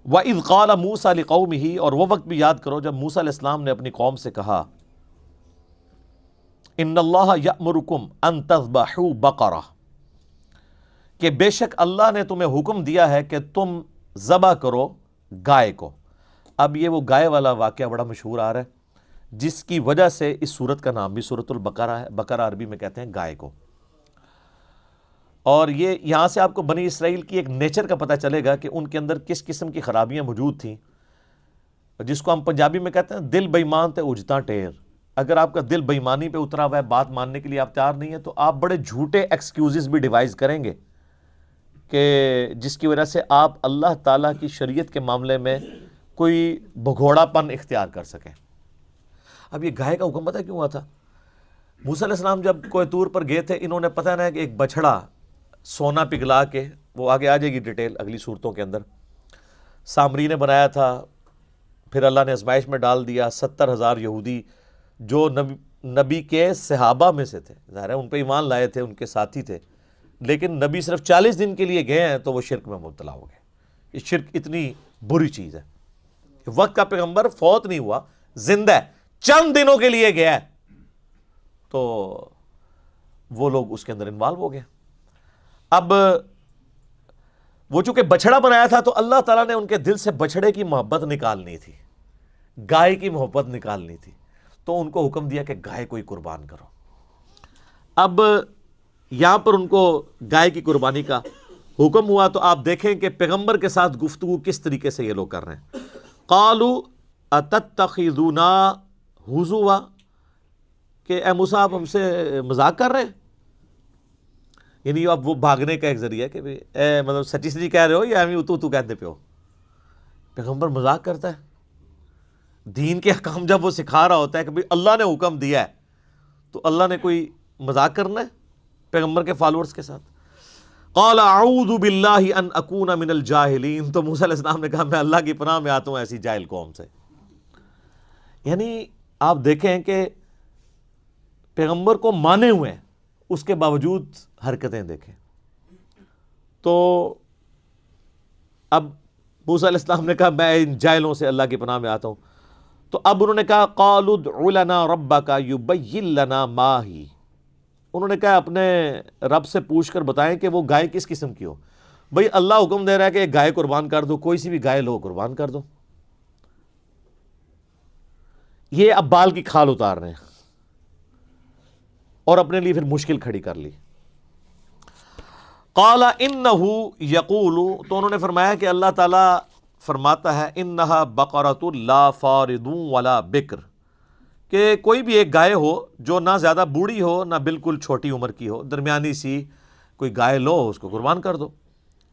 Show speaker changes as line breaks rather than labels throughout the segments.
وَإِذْ قَالَ مُوسَىٰ لِقَوْمِهِ، اور وہ وقت بھی یاد کرو جب موسیٰ علیہ السلام نے اپنی قوم سے کہا إِنَّ اللَّهَ يَأْمُرُكُمْ أَن تَذْبَحُوا بَقَرَةً، کہ بے شک اللہ نے تمہیں حکم دیا ہے کہ تم ذبح کرو گائے کو۔ اب یہ وہ گائے والا واقعہ بڑا مشہور آ رہا ہے، جس کی وجہ سے اس سورت کا نام بھی سورۃ البقرہ ہے۔ بقرہ عربی میں کہتے ہیں گائے کو۔ اور یہ یہاں سے آپ کو بنی اسرائیل کی ایک نیچر کا پتہ چلے گا کہ ان کے اندر کس قسم کی خرابیاں موجود تھیں، جس کو ہم پنجابی میں کہتے ہیں دل بے ایمان تے اجتا ٹیر۔ اگر آپ کا دل بے ایمانی پہ اترا ہوا ہے، بات ماننے کے لیے آپ تیار نہیں ہیں، تو آپ بڑے جھوٹے ایکسکیوزز بھی ڈیوائز کریں گے کہ جس کی وجہ سے آپ اللہ تعالیٰ کی شریعت کے معاملے میں کوئی بھگوڑا پن اختیار کر سکیں۔ اب یہ گائے کا حکم پتہ کیوں ہوا تھا؟ موسیٰ علیہ السلام جب کوہ طور پر گئے تھے، انہوں نے پتہ نہ کہ ایک بچھڑا سونا پگھلا کے، وہ آگے آ جائے گی ڈیٹیل اگلی صورتوں کے اندر، سامری نے بنایا تھا، پھر اللہ نے آزمائش میں ڈال دیا۔ 70,000 یہودی جو نبی کے صحابہ میں سے تھے، ظاہر ہے ان پہ ایمان لائے تھے، ان کے ساتھی تھے، لیکن نبی صرف 40 دن کے لیے گئے ہیں تو وہ شرک میں مبتلا ہو گئے۔ یہ شرک اتنی بری چیز ہے۔ وقت کا پیغمبر فوت نہیں ہوا، زندہ ہے، چند دنوں کے لیے گیا ہے، تو وہ لوگ اس کے اندر انوالو ہو گئے۔ اب وہ چونکہ بچھڑا بنایا تھا تو اللہ تعالیٰ نے ان کے دل سے بچھڑے کی محبت نکالنی تھی، گائے کی محبت نکالنی تھی، تو ان کو حکم دیا کہ گائے کو ہی قربان کرو۔ اب یہاں پر ان کو گائے کی قربانی کا حکم ہوا، تو آپ دیکھیں کہ پیغمبر کے ساتھ گفتگو کس طریقے سے یہ لوگ کر رہے ہیں۔ قَالُوا أَتَتَّخِذُونَا هُزُوًا، کہ اے موسیٰ آپ ہم سے مذاق کر رہے ہیں؟ یعنی اب وہ بھاگنے کا ایک ذریعہ ہے کہ اے مطلب سچی سچی کہہ رہے ہو یا ہمیں تو کہتے پہ ہو؟ پیغمبر مذاق کرتا ہے؟ دین کے احکام جب وہ سکھا رہا ہوتا ہے کہ بھئی اللہ نے حکم دیا ہے، تو اللہ نے کوئی مذاق کرنا ہے پیغمبر کے فالورز کے ساتھ؟ قال اعوذ باللہ ان اکون من الجاہلین، تو موسیٰ علیہ السلام نے کہا میں اللہ کی پناہ میں آتا ہوں ایسی جاہل قوم سے۔ یعنی آپ دیکھیں کہ پیغمبر کو مانے ہوئے ہیں، اس کے باوجود حرکتیں دیکھیں۔ تو اب موسیٰ علیہ السلام نے کہا میں ان جاہلوں سے اللہ کی پناہ میں آتا ہوں۔ تو اب انہوں نے کہا قالوا ادع لنا ربک یبین لنا ما ہی، انہوں نے کہا اپنے رب سے پوچھ کر بتائیں کہ وہ گائے کس قسم کی ہو۔ بھئی اللہ حکم دے رہا ہے کہ ایک گائے قربان کر دو، کوئی سی بھی گائے لو قربان کر دو۔ یہ اب بال کی کھال اتار رہے ہیں اور اپنے لیے پھر مشکل کھڑی کر لی۔ قال انہ یقول، تو انہوں نے فرمایا کہ اللہ تعالیٰ فرماتا ہے انہا بقرۃ لا فارض ولا بکر، کہ کوئی بھی ایک گائے ہو جو نہ زیادہ بوڑھی ہو نہ بالکل چھوٹی عمر کی ہو، درمیانی سی کوئی گائے لو، اس کو قربان کر دو۔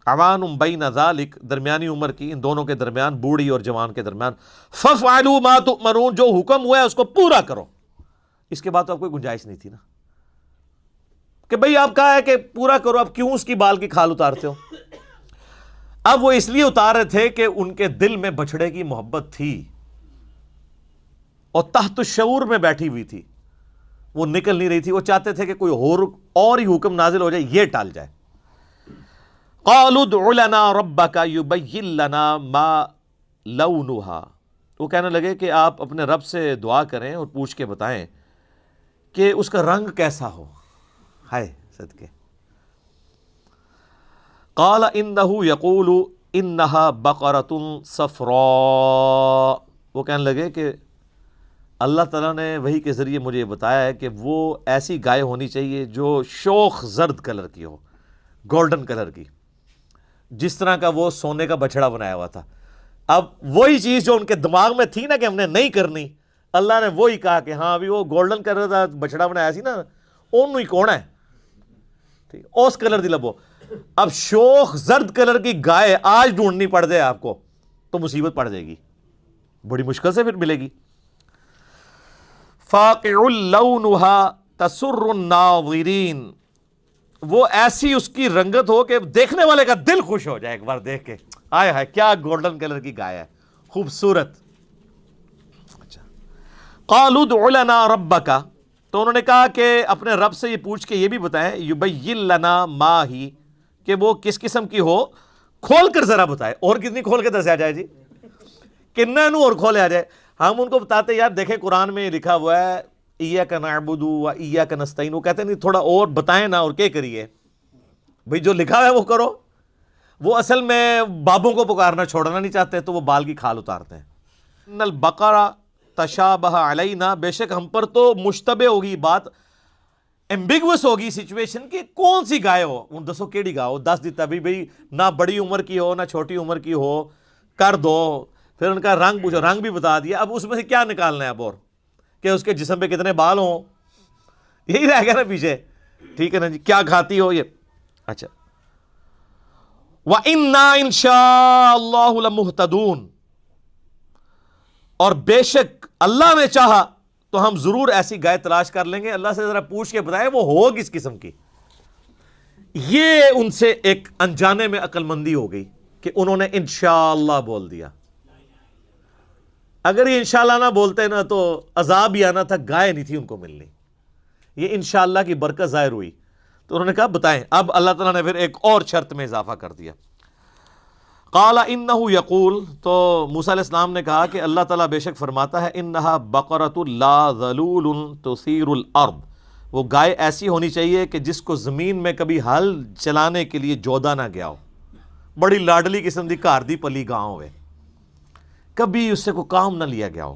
عوان بین ذالک، درمیانی عمر کی، ان دونوں کے درمیان، بوڑھی اور جوان کے درمیان۔ ففعلوا ما تؤمرون، جو حکم ہوا ہے اس کو پورا کرو۔ اس کے بعد تو اب کوئی گنجائش نہیں تھی نا کہ بھئی آپ کہا ہے کہ پورا کرو، اب کیوں اس کی بال کی کھال اتارتے ہو؟ اب وہ اس لیے اتار رہے تھے کہ ان کے دل میں بچھڑے کی محبت تھی اور تحت الشعور میں بیٹھی ہوئی تھی، وہ نکل نہیں رہی تھی، وہ چاہتے تھے کہ کوئی اور ہی حکم نازل ہو جائے، یہ ٹال جائے۔ قالوا ادع لنا ربک یبین لنا ما لونھا، وہ کہنے لگے کہ آپ اپنے رب سے دعا کریں اور پوچھ کے بتائیں کہ اس کا رنگ کیسا ہو۔ ہائے صدقے۔ قال انہ یقول انہا بقرۃ صفراء، وہ کہنے لگے کہ اللہ تعالیٰ نے وحی کے ذریعے مجھے یہ بتایا ہے کہ وہ ایسی گائے ہونی چاہیے جو شوخ زرد کلر کی ہو، گولڈن کلر کی، جس طرح کا وہ سونے کا بچھڑا بنایا ہوا تھا۔ اب وہی چیز جو ان کے دماغ میں تھی نا کہ ہم نے نہیں کرنی، اللہ نے وہی کہا کہ ہاں ابھی وہ گولڈن کلر کا بچھڑا بنایا سی نا، انہوں ہی کون ہے، ٹھیک، اس کلر دی لبو۔ اب شوخ زرد کلر کی گائے آج ڈھونڈنی پڑ جائے آپ کو تو مصیبت پڑ جائے گی، بڑی مشکل سے پھر ملے گی۔ فاقع لونھا تسر الناظرین، وہ ایسی اس کی رنگت ہو کہ دیکھنے والے کا دل خوش ہو جائے ایک بار دیکھ کے، آئے ہائے کیا گولڈن کلر کی گائے ہے، خوبصورت۔ اچھا، قالوا ادع لنا ربک، تو انہوں نے کہا کہ اپنے رب سے یہ پوچھ کے یہ بھی بتائیں، یبین لنا ما ہی، کہ وہ کس قسم کی ہو۔ کھول کر ذرا بتائے، اور کتنی کھول کے دسیا جائے جی، کتنا نو اور کھولے آ جائے. ہم ان کو بتاتے یار دیکھیں قرآن میں لکھا ہوا ہے ایاک نعبد و ایاک نستعین، وہ کہتے ہیں نہیں تھوڑا اور بتائیں نا، اور کیا کریے بھئی، جو لکھا ہے وہ کرو. وہ اصل میں بابوں کو پکارنا چھوڑنا نہیں چاہتے، تو وہ بال کی کھال اتارتے ہیں. ان البقرہ تشابہ علینا، بے شک ہم پر تو مشتبہ ہوگی بات، ایمبیگوس ہوگی سچویشن کہ کون سی گائے ہو. ان دسو کیڑی گاؤ، دس دیتا بھی بھئی نہ بڑی عمر کی ہو نہ چھوٹی عمر کی ہو، کر دو. پھر ان کا رنگ پوچھو، رنگ بھی بتا دیا. اب اس میں سے کیا نکالنا ہے اب، اور کہ اس کے جسم پہ کتنے بال ہوں، یہی رہ گیا نا پیچھے. ٹھیک ہے نا جی، کیا کھاتی ہو یہ. اچھا، وَإِنَّا إِن شَاءَ اللَّهُ لَمُهْتَدُونَ، اور بے شک اللہ نے چاہا تو ہم ضرور ایسی گائے تلاش کر لیں گے. اللہ سے ذرا پوچھ کے بتائیں وہ ہو کس قسم کی. یہ ان سے ایک انجانے میں عقل مندی ہو گئی کہ انہوں نے انشاءاللہ بول دیا. اگر یہ انشاءاللہ نہ بولتے نا تو عذاب ہی آنا تھا، گائے نہیں تھی ان کو ملنی. یہ انشاءاللہ کی برکت ظاہر ہوئی تو انہوں نے کہا بتائیں. اب اللہ تعالیٰ نے پھر ایک اور شرط میں اضافہ کر دیا. قال انہ یقول، تو موسیٰ علیہ السلام نے کہا کہ اللہ تعالیٰ بے شک فرماتا ہے انہا بقرۃ لا ذلول تثیر الارض، وہ گائے ایسی ہونی چاہیے کہ جس کو زمین میں کبھی ہل چلانے کے لیے جودا نہ گیا ہو، بڑی لاڈلی قسم دی گھر دی پلی گاؤں ہوئے، کبھی اس سے کوئی کام نہ لیا گیا ہو.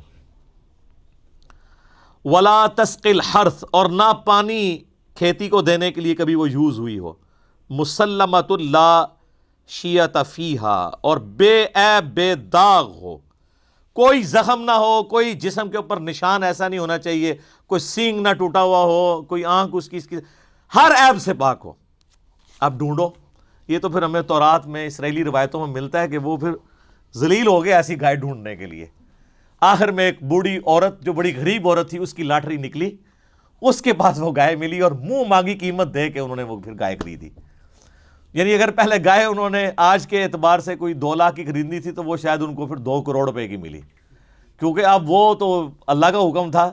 ولا تسقی الحرث، اور نہ پانی کھیتی کو دینے کے لیے کبھی وہ یوز ہوئی ہو. مسلمۃ لا شیۃ فیہا، اور بے عیب بے داغ ہو، کوئی زخم نہ ہو، کوئی جسم کے اوپر نشان ایسا نہیں ہونا چاہیے، کوئی سینگ نہ ٹوٹا ہوا ہو، کوئی آنکھ اس کی ہر عیب سے پاک ہو. اب ڈھونڈو، یہ تو پھر ہمیں تورات میں اسرائیلی روایتوں میں ملتا ہے کہ وہ پھر ذلیل ہو گئے ایسی گائے ڈھونڈنے کے لیے. آخر میں ایک بوڑھی عورت جو بڑی غریب عورت تھی، اس کی لاٹری نکلی، اس کے پاس وہ گائے ملی اور منہ مانگی قیمت دے کے انہوں نے وہ پھر گائے خریدی. یعنی اگر پہلے گائے انہوں نے آج کے اعتبار سے کوئی 2 لاکھ کی خریدنی تھی تو وہ شاید ان کو پھر 2 کروڑ روپے کی ملی، کیونکہ اب وہ تو اللہ کا حکم تھا.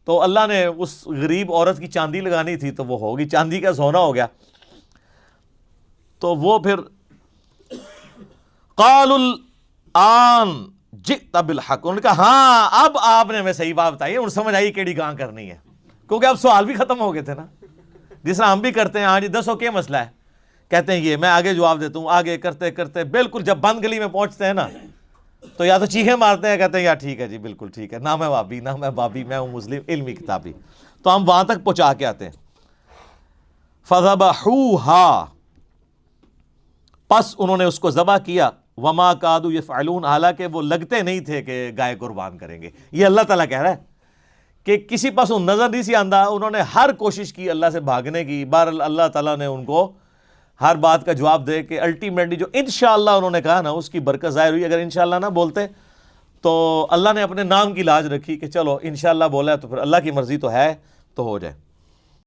تو اللہ نے اس غریب عورت کی چاندی لگانی تھی تو وہ ہوگی، چاندی کا سونا ہو گیا. تو وہ پھر قال الآن جئت بالحق، انہوں نے کہا ہاں اب آپ نے ہمیں صحیح بات بتائی ہے، انہوں سمجھ آئی کیڑی گاں کرنی ہے، کیونکہ اب سوال بھی ختم ہو گئے تھے نا، جس طرح ہم بھی کرتے ہیں. ہاں جی دسو کیا مسئلہ ہے، کہتے ہیں یہ، میں آگے جواب دیتا ہوں، آگے کرتے کرتے بالکل جب بند گلی میں پہنچتے ہیں نا تو یا تو چیخیں مارتے ہیں، کہتے ہیں یار ٹھیک ہے جی بالکل ٹھیک ہے، نہ میں وابی نہ میں بابی، میں ہوں مسلم علمی کتابی. تو ہم وہاں تک پہنچا کے آتے ہیں. فذبحوها، پس انہوں نے اس کو ذبح کیا. وما کادوا یفعلون، حالانکہ وہ لگتے نہیں تھے کہ گائے قربان کریں گے. یہ اللہ تعالیٰ کہہ رہا ہے کہ کسی پاس نظر نہیں سی آندہ، انہوں نے ہر کوشش کی اللہ سے بھاگنے کی. بہرحال اللہ تعالیٰ نے ان کو ہر بات کا جواب دے کے الٹیمیٹلی جو انشاءاللہ انہوں نے کہا نا اس کی برکت ظاہر ہوئی. اگر انشاءاللہ نہ بولتے تو اللہ نے اپنے نام کی لاج رکھی کہ چلو انشاءاللہ بولا ہے تو پھر اللہ کی مرضی تو ہے تو ہو جائے.